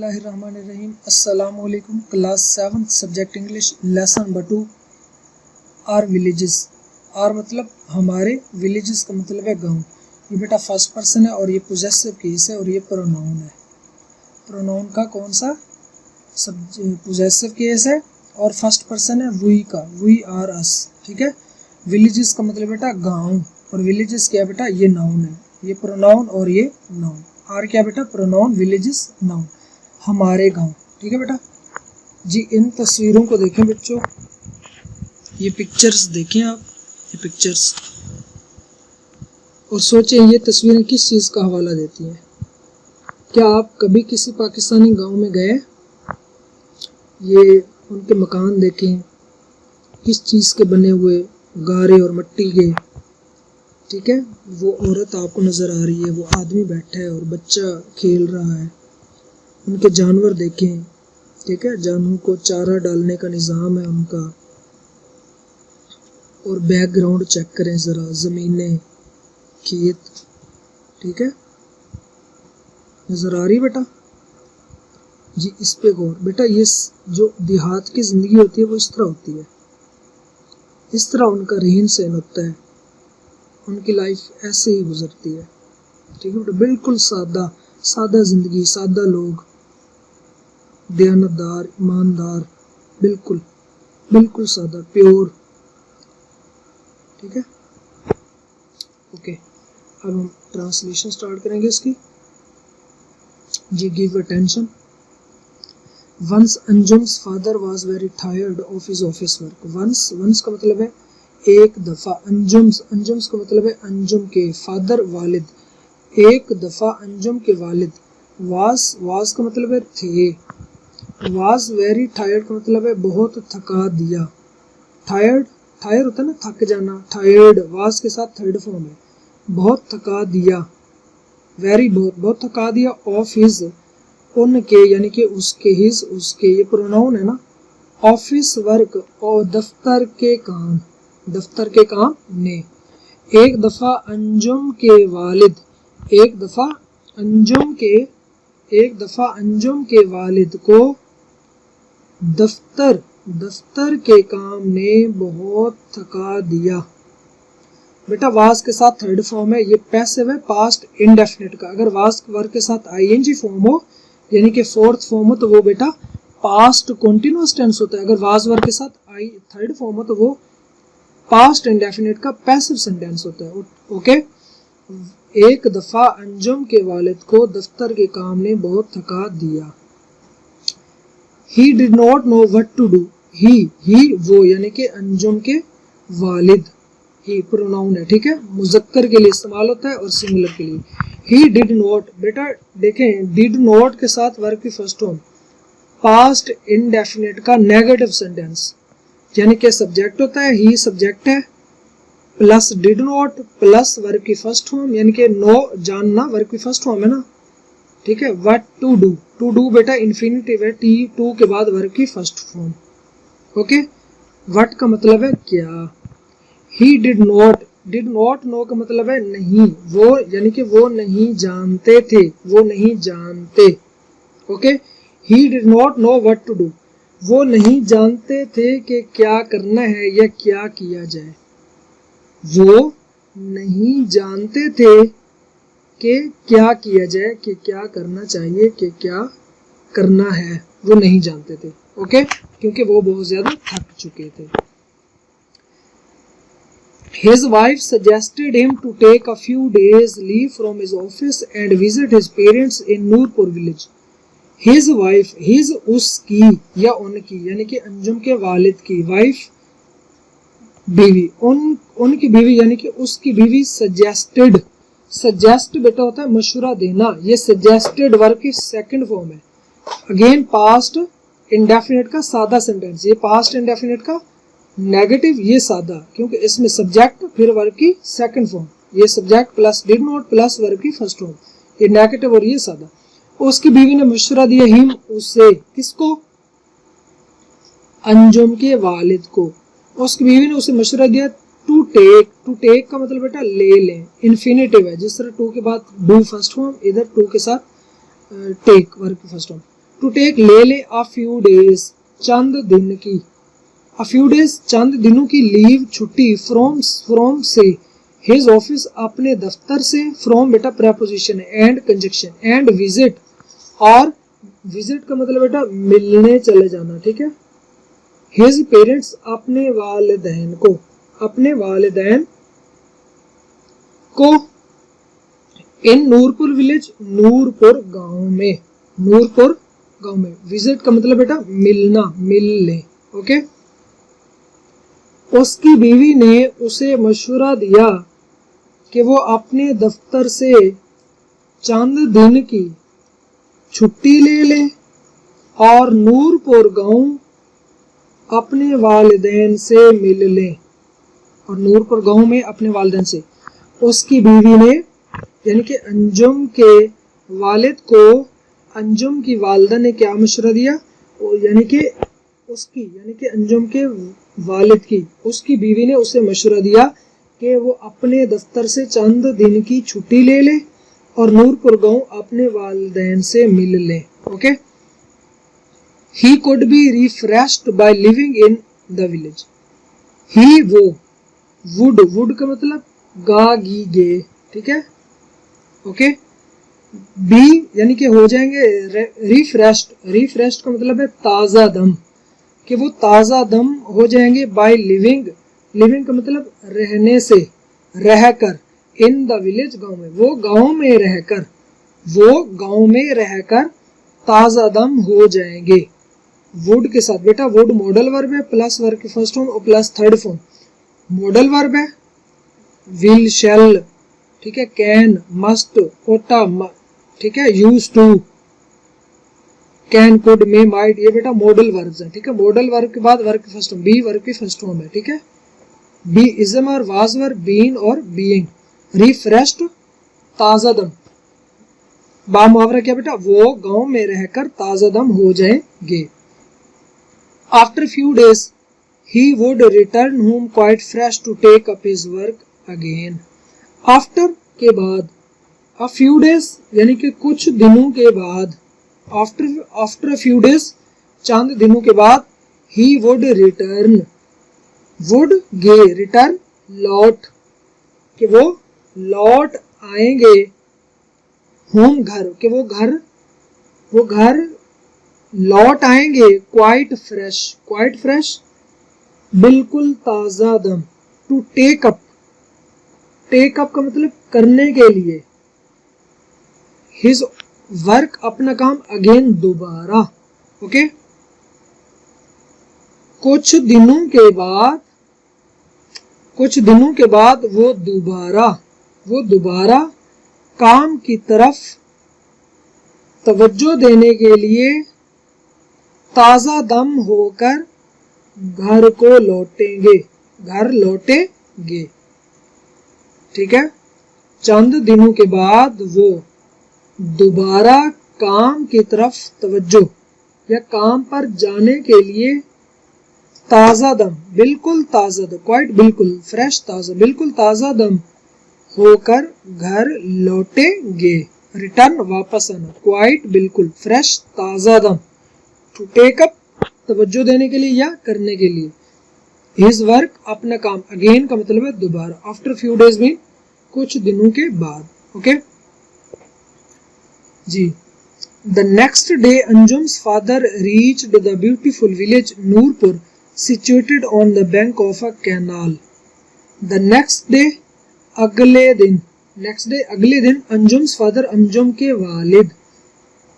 बिस्मिल्लाहिर्रहमानिर्रहीम। अस्सलाम वालेकुम। Class 7 subject English lesson number 2 our villages. Our मतलब हमारे, विलेजेस का मतलब है गांव। ये बेटा फर्स्ट पर्सन है और ये पोजेसिव केस है और ये प्रोनाउन है। प्रोनाउन का कौन सा पोजेसिव केस है और फर्स्ट पर्सन है वी का, वी आर अस। ठीक है। विलेजेस का मतलब बेटा गांव और विलेजेस क्या बेटा, ये नाउन है। ये प्रोनाउन और ये नाउन। आर क्या बेटा, प्रोनाउन, विलेजेस नाउन, हमारे गांव। ठीक है बेटा जी। इन तस्वीरों को देखें बच्चों, ये पिक्चर्स देखें आप, ये पिक्चर्स, और सोचें ये तस्वीरें किस चीज़ का हवाला देती हैं। क्या आप कभी किसी पाकिस्तानी गांव में गए? ये उनके मकान देखें, किस चीज़ के बने हुए, गारे और मिट्टी के। ठीक है। वो औरत आपको नज़र आ रही है, वो आदमी बैठा है और बच्चा खेल रहा है। उनके जानवर देखें। ठीक है। जानवरों को चारा डालने का निज़ाम है उनका। और बैकग्राउंड चेक करें ज़रा, ज़मीनें, खेत। ठीक है। नज़र आ रही बेटा जी। इस पे गौर बेटा। ये जो देहात की ज़िंदगी होती है वो इस तरह होती है, इस तरह उनका रहन सहन होता है, उनकी लाइफ ऐसे ही गुजरती है। ठीक है बेटा। बिल्कुल सादा सादा ज़िंदगी, सादा लोग, दयानतदार, ईमानदार, बिल्कुल बिल्कुल सादा, प्योर। ठीक है। ओके, अब हम ट्रांसलेशन स्टार्ट करेंगे इसकी जी। Give attention. Once Anjum's father was very tired of his office work. Once का मतलब है एक दफ़ा। अंजुम्स का मतलब है अंजुम के, फादर वालिद, एक दफ़ा अंजुम के वालिद। वाज का मतलब है थे। वाज वेरी टायर्ड का मतलब है बहुत थका दिया। टायर होता है ना, थक जाना। टायर्ड वाज के साथ थर्ड फॉर्म है, बहुत थका दिया। वेरी बहुत थका दिया। ऑफ हिज, उनके यानी कि उसके, हिज उसके, ये प्रोनाउन है ना। ऑफिस वर्क और दफ्तर के काम, दफ्तर के काम ने। एक दफ़ा अंजुम के वालिद, एक दफ़ा अंजुम के वालिद को दफ्तर के काम ने बहुत थका दिया। बेटा वाज के साथ थर्ड फॉर्म है, ये पैसिव है, पास्ट इंडेफिनिट का। अगर वाज वर्ग के साथ आईएनजी फॉर्म हो यानी कि फोर्थ फॉर्म हो तो वो बेटा पास्ट कंटीन्यूअस टेंस होता है। अगर वाज वर्ग के साथ आई थर्ड फॉर्म हो तो वो पास्ट इंडेफिनिट का पैसिव सेंटेंस होता है। ओके। एक दफ़ा अंजुम के वालिद को दफ्तर के काम ने बहुत थका दिया। He did not know what to do. ही वो यानी कि अंजुम के वालिद, ही प्रोनाउन है। ठीक है। मुज़क्कर के लिए इस्तेमाल होता है और सिंगुलर के लिए। He did not, बेटा देखें, did not के साथ वर्ब की फर्स्ट फॉर्म, पास्ट इंडेफिनिट का नेगेटिव सेंटेंस, यानी कि सब्जेक्ट होता है, ही सब्जेक्ट है, plus did not plus verb की फर्स्ट फॉर्म, यानी कि नो जानना वर्ब की फर्स्ट फॉर्म है ना। ठीक है। What to do, to do बेटा इन्फिनिटिव है, टी टू के बाद वर्ब की फर्स्ट फॉर्म। ओके। व्हाट का मतलब है क्या। ही डिड नॉट नो का मतलब है नहीं, वो यानी कि वो नहीं जानते थे, वो नहीं जानते। Okay. He did not know what to do, वो नहीं जानते थे कि क्या करना है या क्या किया जाए। वो नहीं जानते थे कि क्या किया जाए, कि क्या करना चाहिए, कि क्या करना है, वो नहीं जानते थे। ओके। क्योंकि वो बहुत ज्यादा थक चुके थे। His wife suggested him to take a few days leave from his office and visit his parents in Noorpur village. His wife, his उसकी या उनकी यानी कि अंजुम के वालिद की, वाइफ बीवी, उनकी बीवी यानी कि उसकी बीवी सजेस्टेड, सजेस्ट बेटा होता है मशवरा देना। ये सजेस्टेड वर्ब की सेकंड फॉर्म है। अगेन पास्ट इंडेफिनिट का सादा सेंटेंस, ये पास्ट इंडेफिनिट का नेगेटिव, ये सादा, क्योंकि इसमें सब्जेक्ट फिर वर्ब की सेकंड फॉर्म, ये subject plus did not plus verb की फर्स्ट फॉर्म, ये नेगेटिव और ये सादा। उसकी बीवी ने मशवरा दिया, हिम उसे, किसको, अंजुम के वालिद को। उसकी बीवी ने उसे मशवरा दिया टू टेक का मतलब बेटा ले लें, इन्फिनिटिव है। जिस तरह टू के बाद डू फर्स्ट फॉर्म, इधर टू के साथ टेक वर्ब की फर्स्ट फॉर्म। टू टेक ले ले अ फ्यू डेज चंद दिन की, अ फ्यू डेज चंद दिनों की लीव छुट्टी, फ्रॉम से, हिज ऑफिस अपने दफ्तर से, फ्रॉम बेटा प्रेपोजिशन है, एंड कंजक्शन, एंड विजिट, और विजिट का मतलब बेटा मिलने चले जाना, ठीक है। हिज पेरेंट्स अपने वालिदैन को, अपने वालिदैन को, इन नूरपुर विलेज, नूरपुर गांव में, नूरपुर गांव में, विजिट का मतलब बेटा मिलना, मिलने, ओके। उसकी बीवी ने उसे मशवरा दिया कि वो अपने दफ्तर से चंद दिन की छुट्टी ले ले और नूरपुर गांव अपने वालिदैन से मिल ले, और नूरपुर गांव में अपने वालिदैन से। उसकी बीवी ने यानी कि अंजुम के वालिद को, अंजुम की वालिदा ने क्या मशवरा दिया, यानी कि उसकी, यानी कि अंजुम के वालिद की, उसकी बीवी ने उसे मशवरा दिया कि वो अपने दफ्तर से चंद दिन की छुट्टी ले ले और नूरपुर गांव अपने वालिदैन से मिल ले, okay. He could be refreshed by living in the village, he वो, वुड, वुड का मतलब गा गी गे, ठीक है, ओके। बी यानी कि हो जाएंगे रिफ्रेश्ड, रिफ्रेश्ड का मतलब है ताज़ा दम, कि वो ताज़ा दम हो जाएंगे बाय लिविंग, लिविंग का मतलब रहने से, रहकर, इन द विलेज गांव में, वो गांव में रहकर, वो गांव में रहकर ताज़ा दम हो जाएंगे। वुड के साथ बेटा वुड मॉडल वर्ब है, प्लस वर्ब की फर्स्ट फॉर्म और plus third form, modal verb है, विल, शैल, ठीक है, कैन, मस्ट, ओटा, ठीक है, use to, can, could, may, might, ये बेटा मॉडल वर्ब्स हैं, ठीक है। मॉडल वर्ब के बाद वर्ब की फर्स्ट फॉर्म, बी वर्ब की फर्स्ट फॉर्म है, ठीक है। बी इज़म और वाज वर्ब, बीन और बीइंग, रिफ्रेश्ड ताज़ा दम, बा मुहावरा क्या बेटा, वो गांव में रहकर ताज़ा दम हो जाएंगे। After few days he would return home quite fresh to take up his work again, after के बाद, अ फ्यू डेज यानी कि कुछ दिनों के बाद, आफ्टर अ फ्यू डेज चंद दिनों के बाद, ही वुड रिटर्न, वुड गे, रिटर्न लौट, कि वो लौट आएंगे, होम घर, कि वो घर लौट आएंगे, क्वाइट फ्रेश, क्वाइट फ्रेश बिल्कुल ताज़ा दम, to take up, take up का मतलब करने के लिए, हिज वर्क अपना काम, अगेन दोबारा, ओके। कुछ दिनों के बाद वो दोबारा काम की तरफ तवज्जो देने के लिए ताज़ा दम होकर घर को लौटेंगे, घर लौटेंगे, ठीक है। चंद दिनों के बाद वो दोबारा काम की तरफ तवज्जो या काम पर जाने के लिए ताज़ा दम, बिल्कुल ताज़ा दम, क्वाइट बिल्कुल, फ्रेश ताज़ा, बिल्कुल ताज़ा दम होकर घर लौटेंगे, रिटर्न वापस आना, क्वाइट बिल्कुल, फ्रेश ताज़ा दम, टू टेक अप तवज्जो देने के लिए या करने के लिए, हिज वर्क अपना काम, अगेन का मतलब है दोबारा, आफ्टर फ्यू डेज में कुछ दिनों के बाद, ओके जी। The next day Anjum's father reached the beautiful village Noorpur situated on the bank of a canal. The next day अगले दिन, नेक्स्ट डे अगले दिन, अंजुम्स फादर अंजुम के वालिद,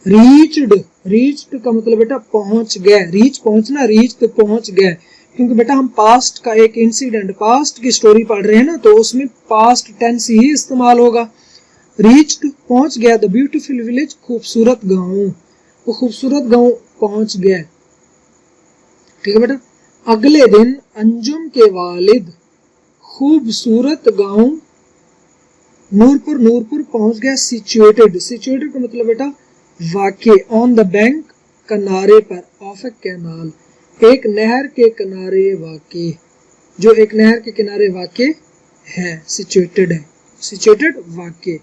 रीच्ड, रीच्ड का मतलब बेटा पहुंच गए, रीच पहुंचना, रीच तो पहुंच गए, क्योंकि बेटा हम पास्ट का एक इंसिडेंट, पास्ट की स्टोरी पढ़ रहे हैं ना, तो उसमें पास्ट टेंस ही इस्तेमाल होगा। रीच्ड पहुंच गया, द ब्यूटीफुल विलेज खूबसूरत गांव, वो खूबसूरत गांव पहुंच गए, ठीक है बेटा। अगले दिन अंजुम के वालिद खूबसूरत गांव नूरपुर, नूरपुर पहुंच गया, सिचुएटेड, सिचुएटेड का मतलब बेटा वाक़े, ऑन द बैंक किनारे पर, ऑफ ए कैनाल एक नहर के किनारे वाक़े, जो एक नहर के किनारे वाक़े है, सिचुएटेड है, सिचुएटेड वाक़े,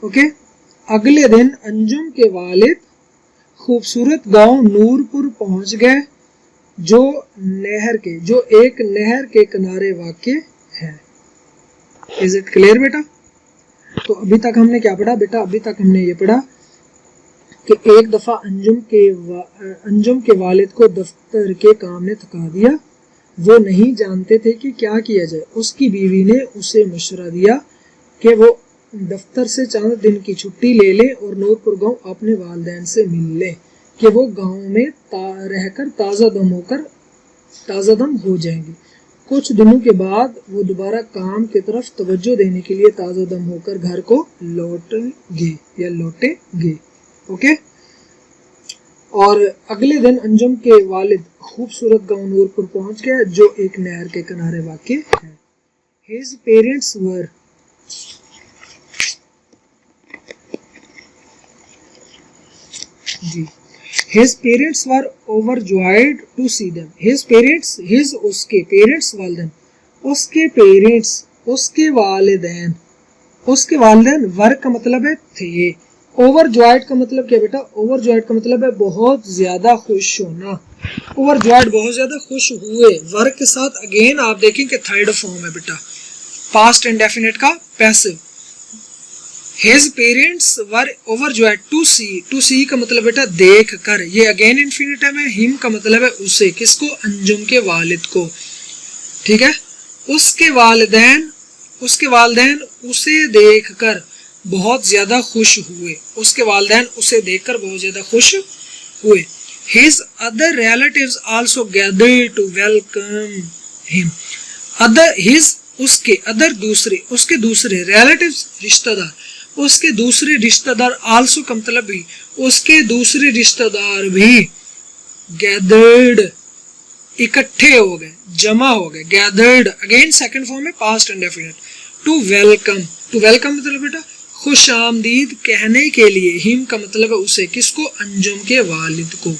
ओके। अगले दिन अंजुम के वालिद खूबसूरत गांव नूरपुर पहुंच गए जो एक नहर के किनारे वाक़ है। इज इट क्लियर बेटा? तो अभी तक हमने क्या पढ़ा बेटा? अभी तक हमने ये पढ़ा कि एक दफ़ा अंजुम के वालिद को दफ्तर के काम ने थका दिया। वो नहीं जानते थे कि क्या किया जाए। उसकी बीवी ने उसे मशवरा दिया कि वो दफ्तर से चंद दिन की छुट्टी ले ले और नूरपुर गांव अपने वालिदैन से मिल ले कि वो गांव में रहकर ताज़ा दम हो जाएंगे। कुछ दिनों के बाद वो दोबारा काम की तरफ तवज्जो देने के लिए ताज़ा दम होकर घर को लौटेंगे। ओके। और अगले दिन अंजुम के वालिद खूबसूरत गांव नूरपुर पहुंच गया जो एक नहर के किनारे वाक़ है। His parents were His parents were overjoyed to see them. His parents, उसके parents वालिदैन, उसके वालिदैन वर का मतलब है थे। ओवरजॉयड का मतलब क्या बेटा? ओवरजॉयड का मतलब है बहुत ज्यादा खुश होना। ओवरजॉयड बहुत ज्यादा खुश हुए। वर के साथ अगेन आप देखें कि थर्ड फॉर्म है बेटा, पास्ट इंडेफिनिट का passive. His parents were overjoyed to see का मतलब बेटा देख कर, ये अगेन इंफिनिटिव है। हिम का मतलब है उसे, किसको? अंजुम के वालिद को। ठीक है। उसके वालिदैन उसे देखकर बहुत ज्यादा खुश हुए। उसके वालिदैन उसे देखकर बहुत ज्यादा खुश हुए। His other relatives also gathered to welcome him. उसके दूसरे relatives रिश्तेदार, उसके दूसरे रिश्तेदार आल्सो का मतलब भी, उसके दूसरे रिश्तेदार भी गैदर्ड इकट्ठे हो गए, जमा हो गए। गैदर्ड अगेन सेकंड फॉर्म में पास्ट इंडेफिनिट। टू वेलकम मतलब बेटा खुश आमदीद कहने के लिए। हिम का मतलब है उसे, किसको? अंजुम के वालिद को।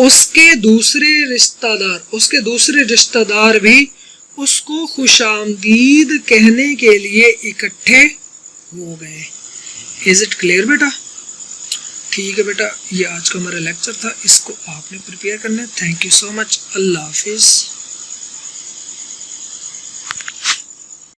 उसके दूसरे रिश्तेदार भी उसको खुश आमदीद कहने के लिए इकट्ठे हो गए। इज इट क्लियर बेटा? ठीक है बेटा, ये आज का हमारा लेक्चर था, इसको आपने प्रिपेयर करना है। Thank you so much. Allah Hafiz.